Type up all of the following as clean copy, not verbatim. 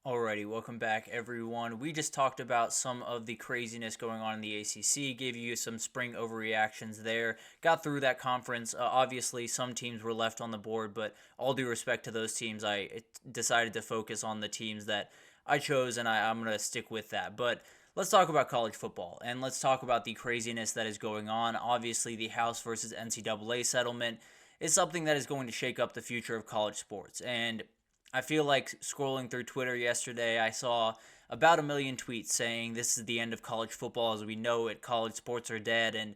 Alrighty, welcome back, everyone. We just talked about some of the craziness going on in the ACC, gave you some spring overreactions there, got through that conference. Obviously, some teams were left on the board, but all due respect to those teams, I decided to focus on the teams that I chose, and I'm going to stick with that. But let's talk about college football, and let's talk about the craziness that is going on. Obviously, the House versus NCAA settlement is something that is going to shake up the future of college sports, and I feel like scrolling through Twitter yesterday, I saw about a million tweets saying this is the end of college football as we know it. College sports are dead. And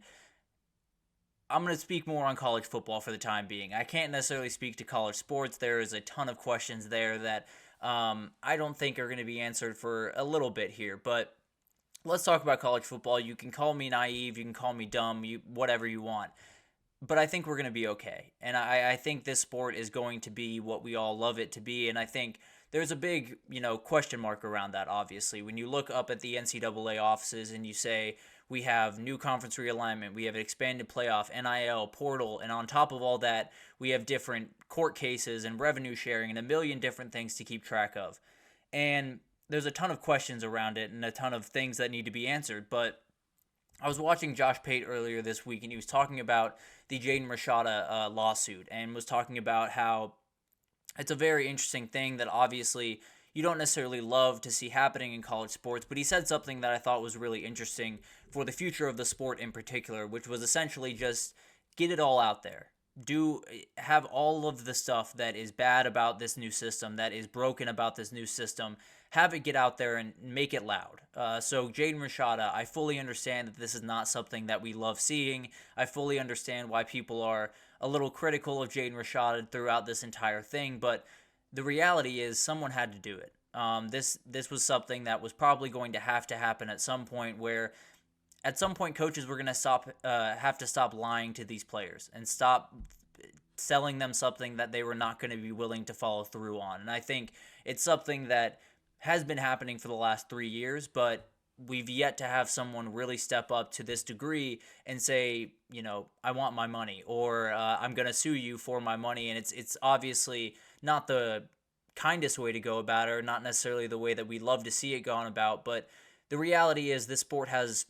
I'm going to speak more on college football for the time being. I can't necessarily speak to college sports. There is a ton of questions there that I don't think are going to be answered for a little bit here. But let's talk about college football. You can call me naive, you can call me dumb, whatever you want, but I think we're going to be okay. And I think this sport is going to be what we all love it to be. And I think there's a big, question mark around that, obviously. When you look up at the NCAA offices and you say, we have new conference realignment, we have an expanded playoff, NIL, portal, and on top of all that, we have different court cases and revenue sharing and a million different things to keep track of. And there's a ton of questions around it and a ton of things that need to be answered. But I was watching Josh Pate earlier this week, and he was talking about the Jaden Rashada lawsuit, and was talking about how it's a very interesting thing that obviously you don't necessarily love to see happening in college sports. But he said something that I thought was really interesting for the future of the sport in particular, which was essentially just get it all out there. Have all of the stuff that is bad about this new system, that is broken about this new system, have it get out there and make it loud. So Jaden Rashada, I fully understand that this is not something that we love seeing. I fully understand why people are a little critical of Jaden Rashada throughout this entire thing, but the reality is someone had to do it. This was something that was probably going to happen at some point, where at some point coaches were going to have to stop lying to these players and stop selling them something that they were not going to be willing to follow through on. And I think it's something that has been happening for the last 3 years, but we've yet to have someone really step up to this degree and say, I want my money, or I'm going to sue you for my money. And it's obviously not the kindest way to go about it, or not necessarily the way that we love to see it gone about. But the reality is this sport has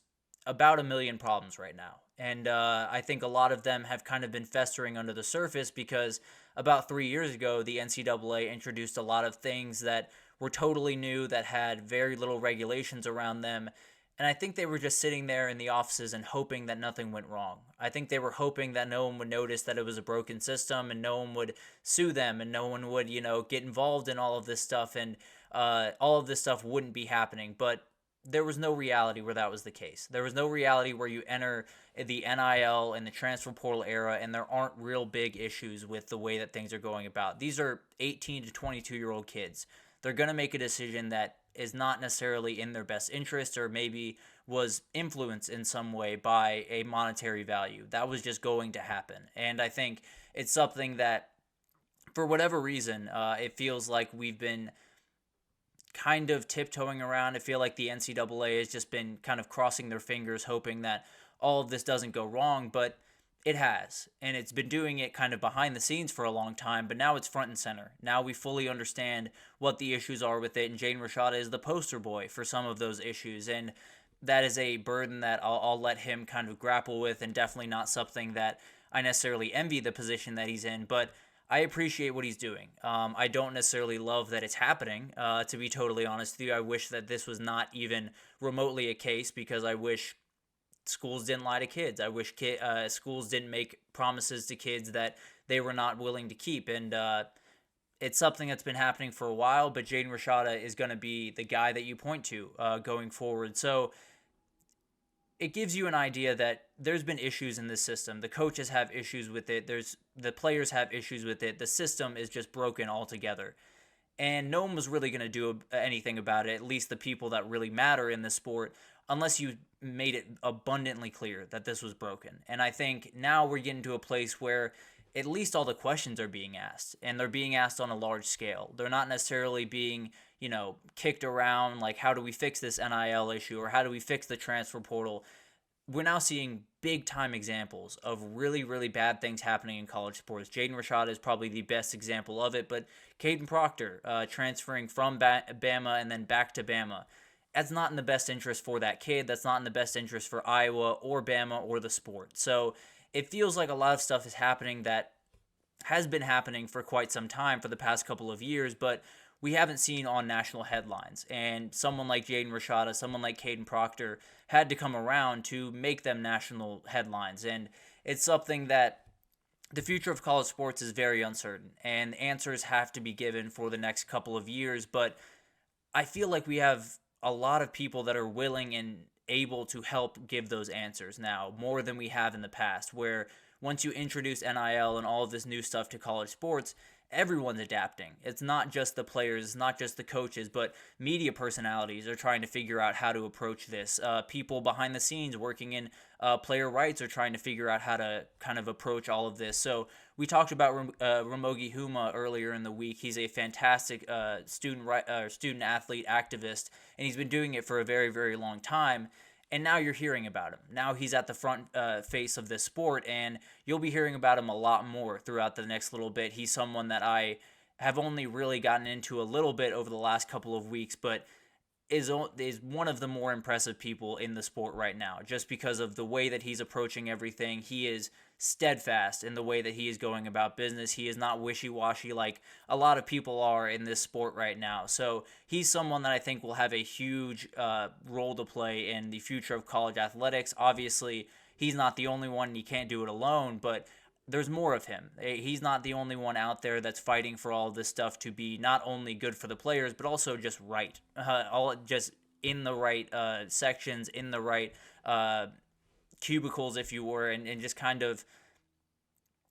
about a million problems right now. And I think a lot of them have kind of been festering under the surface because about 3 years ago, the NCAA introduced a lot of things that were totally new, that had very little regulations around them. And I think they were just sitting there in the offices and hoping that nothing went wrong. I think they were hoping that no one would notice that it was a broken system and no one would sue them and no one would, get involved in all of this stuff, and all of this stuff wouldn't be happening. But there was no reality where that was the case. There was no reality where you enter the NIL and the transfer portal era and there aren't real big issues with the way that things are going about. These are 18 to 22-year-old kids. They're going to make a decision that is not necessarily in their best interest, or maybe was influenced in some way by a monetary value. That was just going to happen. And I think it's something that, for whatever reason, it feels like we've been kind of tiptoeing around. I feel like the NCAA has just been kind of crossing their fingers, hoping that all of this doesn't go wrong, but it has. And it's been doing it kind of behind the scenes for a long time, but now it's front and center. Now we fully understand what the issues are with it, and Jaden Rashada is the poster boy for some of those issues. And that is a burden that I'll let him kind of grapple with, and definitely not something that I necessarily envy the position that he's in, but I appreciate what he's doing. I don't necessarily love that it's happening, to be totally honest with you. I wish that this was not even remotely a case, because I wish schools didn't lie to kids. I wish schools didn't make promises to kids that they were not willing to keep. And it's something that's been happening for a while, but Jaden Rashada is going to be the guy that you point to going forward. So it gives you an idea that there's been issues in this system. The coaches have issues with it. The players have issues with it. The system is just broken altogether. And no one was really going to do anything about it, at least the people that really matter in the sport, unless you made it abundantly clear that this was broken. And I think now we're getting to a place where at least all the questions are being asked, and they're being asked on a large scale. They're not necessarily being, kicked around like, how do we fix this NIL issue, or how do we fix the transfer portal? we're now seeing big time examples of really, really bad things happening in college sports. Jaden Rashada is probably the best example of it, but Caden Proctor transferring from Bama and then back to Bama. That's not in the best interest for that kid. That's not in the best interest for Iowa or Bama or the sport. So it feels like a lot of stuff is happening that has been happening for quite some time for the past couple of years, but we haven't seen on national headlines. And someone like Jaden Rashada, someone like Caden Proctor had to come around to make them national headlines. And it's something that the future of college sports is very uncertain, and answers have to be given for the next couple of years. But I feel like we have a lot of people that are willing and able to help give those answers now, more than we have in the past, where once you introduce NIL and all of this new stuff to college sports, everyone's adapting. It's not just the players, it's not just the coaches, but media personalities are trying to figure out how to approach this. People behind the scenes working in player rights are trying to figure out how to kind of approach all of this. So we talked about Ramogi Huma earlier in the week. He's a fantastic student athlete activist, and he's been doing it for a very, very long time. And now you're hearing about him. Now he's at the front face of this sport, and you'll be hearing about him a lot more throughout the next little bit. He's someone that I have only really gotten into a little bit over the last couple of weeks, but is one of the more impressive people in the sport right now, just because of the way that he's approaching everything. He is steadfast in the way that he is going about business. He is not wishy-washy like a lot of people are in this sport right now. So he's someone that I think will have a huge role to play in the future of college athletics. Obviously, he's not the only one. He can't do it alone, but there's more of him. He's not the only one out there that's fighting for all of this stuff to be not only good for the players, but also just right. All just in the right sections, in the right cubicles, if you were, and just kind of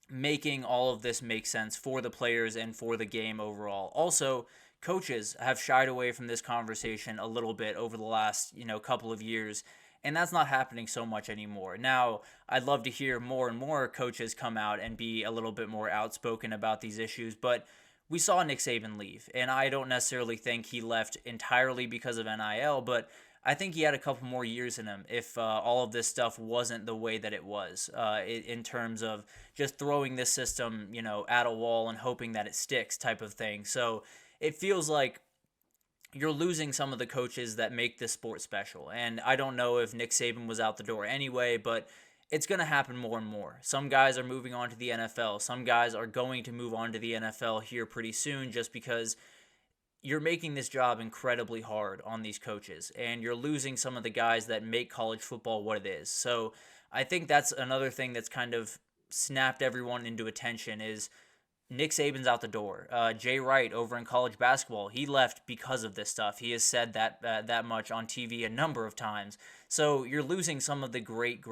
making all of this make sense for the players and for the game overall. Also, coaches have shied away from this conversation a little bit over the last, couple of years, and that's not happening so much anymore. Now, I'd love to hear more and more coaches come out and be a little bit more outspoken about these issues, but we saw Nick Saban leave, and I don't necessarily think he left entirely because of NIL, but I think he had a couple more years in him if all of this stuff wasn't the way that it was in terms of just throwing this system, at a wall and hoping that it sticks type of thing. So it feels like you're losing some of the coaches that make this sport special. And I don't know if Nick Saban was out the door anyway, but it's going to happen more and more. Some guys are moving on to the NFL. Some guys are going to move on to the NFL here pretty soon just because you're making this job incredibly hard on these coaches, and you're losing some of the guys that make college football what it is. So I think that's another thing that's kind of snapped everyone into attention is Nick Saban's out the door. Jay Wright over in college basketball, he left because of this stuff. He has said that much on TV a number of times. So you're losing some of the great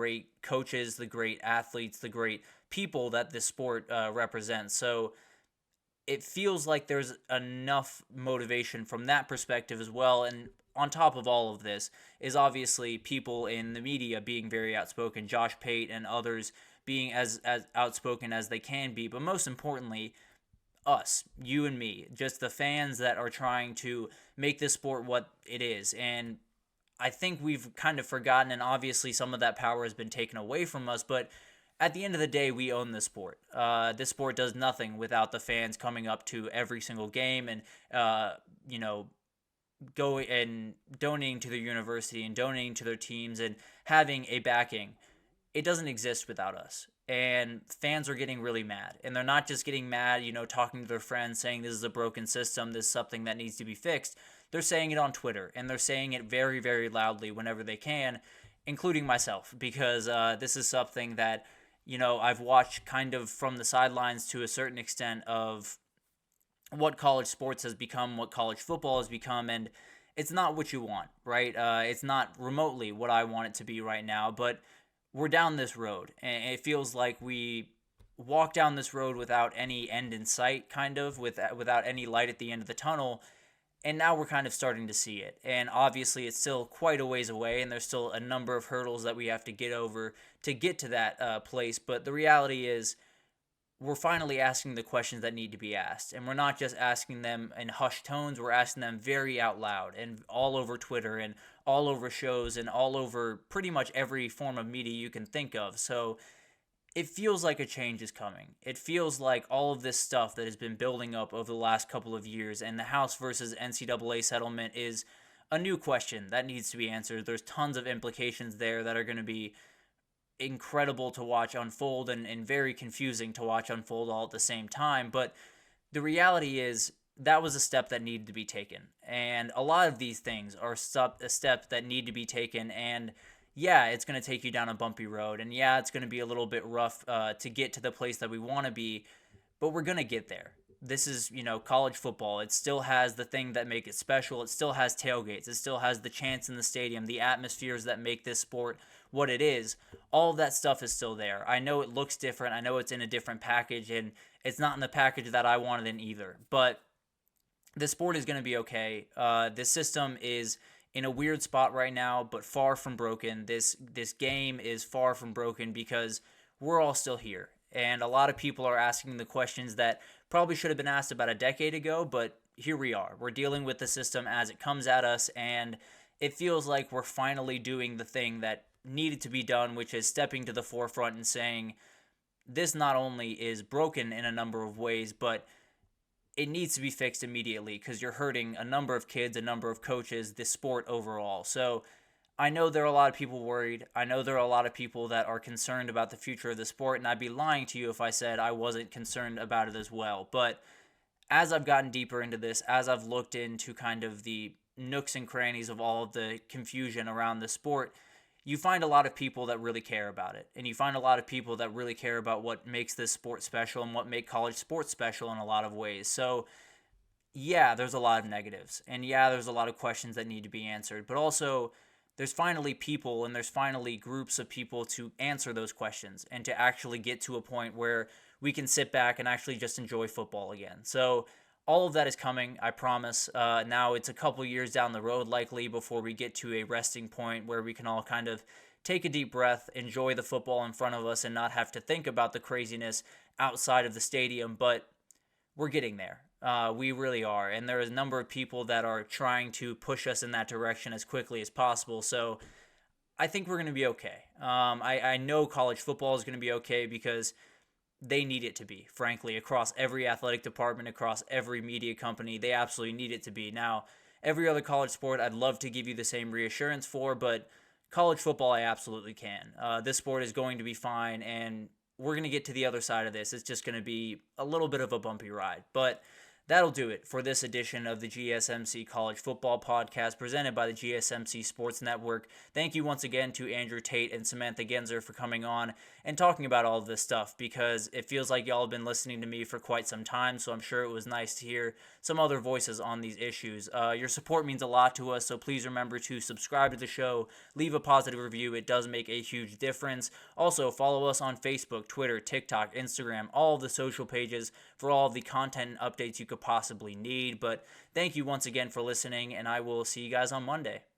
coaches, the great athletes, the great people that this sport represents. So it feels like there's enough motivation from that perspective as well. And on top of all of this is obviously people in the media being very outspoken, Josh Pate and others being as outspoken as they can be. But most importantly, us, you and me, just the fans that are trying to make this sport what it is. And I think we've kind of forgotten, and obviously some of that power has been taken away from us, but at the end of the day, we own this sport. This sport does nothing without the fans coming up to every single game and, going and donating to their university and donating to their teams and having a backing. It doesn't exist without us. And fans are getting really mad. And they're not just getting mad, talking to their friends saying this is a broken system, this is something that needs to be fixed. They're saying it on Twitter, and they're saying it very, very loudly whenever they can, including myself, because this is something that I've watched kind of from the sidelines to a certain extent of what college sports has become, what college football has become, and it's not what you want, right? It's not remotely what I want it to be right now, but we're down this road, and it feels like we walk down this road without any end in sight, kind of, without any light at the end of the tunnel, and now we're kind of starting to see it. And obviously it's still quite a ways away, and there's still a number of hurdles that we have to get over to get to that place. But the reality is we're finally asking the questions that need to be asked. And we're not just asking them in hushed tones, we're asking them very out loud and all over Twitter and all over shows and all over pretty much every form of media you can think of. So it feels like a change is coming. It feels like all of this stuff that has been building up over the last couple of years and the House versus NCAA settlement is a new question that needs to be answered. There's tons of implications there that are going to be incredible to watch unfold and very confusing to watch unfold all at the same time. But the reality is that was a step that needed to be taken. And a lot of these things are steps that need to be taken. And yeah, it's going to take you down a bumpy road. And yeah, it's going to be a little bit rough to get to the place that we want to be. But we're going to get there. This is, college football. It still has the thing that make it special. It still has tailgates. It still has the chants in the stadium, the atmospheres that make this sport what it is. All of that stuff is still there. I know it looks different. I know it's in a different package, and it's not in the package that I wanted in either. But the sport is going to be okay. The system is in a weird spot right now, but far from broken. This game is far from broken because we're all still here. And a lot of people are asking the questions that probably should have been asked about a decade ago, but here we are. We're dealing with the system as it comes at us, and it feels like we're finally doing the thing that needed to be done, which is stepping to the forefront and saying, this not only is broken in a number of ways, but it needs to be fixed immediately because you're hurting a number of kids, a number of coaches, the sport overall. So I know there are a lot of people worried. I know there are a lot of people that are concerned about the future of the sport, and I'd be lying to you if I said I wasn't concerned about it as well. But as I've gotten deeper into this, as I've looked into kind of the nooks and crannies of all of the confusion around the sport, you find a lot of people that really care about it. And you find a lot of people that really care about what makes this sport special and what makes college sports special in a lot of ways. So yeah, there's a lot of negatives. And yeah, there's a lot of questions that need to be answered. But also, there's finally people and there's finally groups of people to answer those questions and to actually get to a point where we can sit back and actually just enjoy football again. So all of that is coming, I promise. Now it's a couple years down the road likely before we get to a resting point where we can all kind of take a deep breath, enjoy the football in front of us, and not have to think about the craziness outside of the stadium. But we're getting there. We really are. And there is a number of people that are trying to push us in that direction as quickly as possible. So I think we're going to be okay. I know college football is going to be okay because they need it to be, frankly, across every athletic department, across every media company. They absolutely need it to be. Now, every other college sport, I'd love to give you the same reassurance for, but college football, I absolutely can. This sport is going to be fine, and we're going to get to the other side of this. It's just going to be a little bit of a bumpy ride. But that'll do it for this edition of the GSMC College Football Podcast presented by the GSMC Sports Network. Thank you once again to Andrew Tate and Samantha Genzer for coming on and talking about all of this stuff because it feels like y'all have been listening to me for quite some time, so I'm sure it was nice to hear some other voices on these issues. Your support means a lot to us, so please remember to subscribe to the show, leave a positive review. It does make a huge difference. Also, follow us on Facebook, Twitter, TikTok, Instagram, all of the social pages for all of the content and updates you could possibly need. But thank you once again for listening, and I will see you guys on Monday.